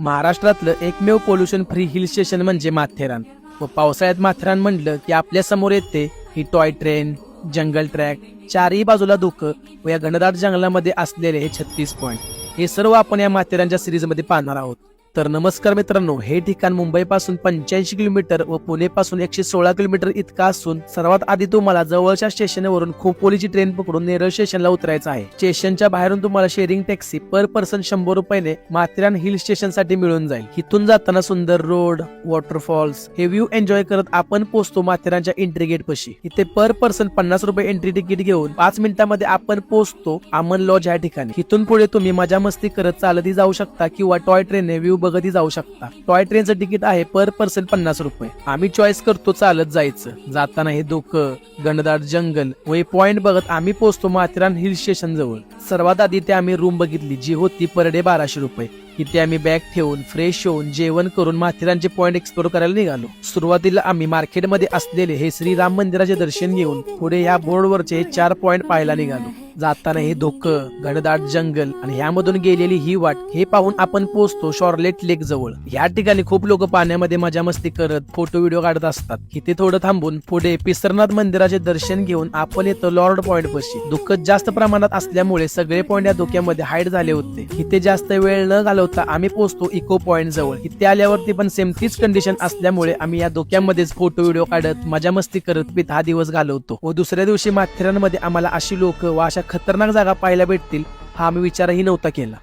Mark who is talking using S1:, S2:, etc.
S1: महाराष्ट्रातलं एकमेव pollution free hill station म्हणजे माथेरान व पावसाळ्यात माथेरान म्हणलं की आपल्या समोर येते ही टॉय ट्रेन, जंगल ट्रॅक, चारही बाजूला धुकं व या घनदाट जंगलामध्ये असलेले हे 36 पॉइंट हे सर्व आपण या माथेरानच्या सिरीजमध्ये पाहणार आहोत. तर नमस्कार मित्रांनो, हे ठिकाण मुंबईपासून 85 किलोमीटर व पुणेपासून 116 किलोमीटर इतका असून सर्वात आधी तुम्हाला जवळच्या स्टेशनवरून खोपोलीची ट्रेन पकडून नेरळ स्टेशनला उतरायचं आहे. स्टेशनच्या बाहेरून तुम्हाला शेअरिंग टॅक्सी पर पर्सन 100 रुपयाने माथेरान हिल स्टेशन साठी मिळून जाईल. इथून जाताना सुंदर रोड, वॉटरफॉल्स हे व्ह्यू एन्जॉय करत आपण पोहोचतो माथेरानच्या एंट्री गेट पाशी. इथे पर पर्सन 50 रुपये एंट्री तिकीट घेऊन 5 मिनिटांमध्ये आपण पोहोचतो अमन लॉज या ठिकाणी. इथून पुढे तुम्ही मजा मस्ती करत चालतही जाऊ शकता किंवा टॉय ट्रेनने व्ह्यू बघतही जाऊ शकता. टॉय ट्रेनचं तिकीट आहे पर पर्सन 50 रुपये. आम्ही चॉईस करतो चालत जायचं. जाताना हे धुकं, घनदाट जंगल व हे पॉइंट बघत आम्ही पोहोचतो माथेरान हिल स्टेशन जवळ. सर्वात आधी ते आम्ही रूम बघितली जी होती पर डे 1200 रुपये. इथे आम्ही बॅग ठेवून फ्रेश होऊन जेवण करून माथेरानचे पॉइंट एक्सप्लोर करायला निघालो. सुरुवातीला आम्ही मार्केटमध्ये असलेले हे श्रीराम मंदिराचे दर्शन घेऊन पुढे या बोर्डवरचे 4 पॉइंट पाहायला निघालो. जाताना हे धुकं, घनदाट जंगल आणि ह्यामधून गेलेली ही वाट हे पाहून आपण पोहोचतो शॉर्लेट लेक जवळ. या ठिकाणी खूप लोक पाण्यामध्ये मजा मस्ती करत फोटो व्हिडिओ काढत असतात. इथे थोडं थांबून पुढे पिसरनाथ मंदिराचे दर्शन घेऊन आपण येतो लॉर्ड पॉइंट पाशी. धुकं जास्त प्रमाणात असल्यामुळे सगळे पॉइंट या धोक्यामध्ये हाईड झाले होते. इथे जास्त वेळ न घालवता आम्ही पोहोचतो इको पॉइंट जवळ. इथे आल्यावरती पण सेम तीच कंडिशन असल्यामुळे आम्ही या धोक्यामध्येच फोटो व्हिडिओ काढत मजा मस्ती करत हा दिवस घालवतो. व दुसऱ्या दिवशी माथेरानमध्ये आम्हाला अशी लोक व अशा खतरनाक जागा पाहायला भेटतील हा आम्ही विचारही नव्हता केला.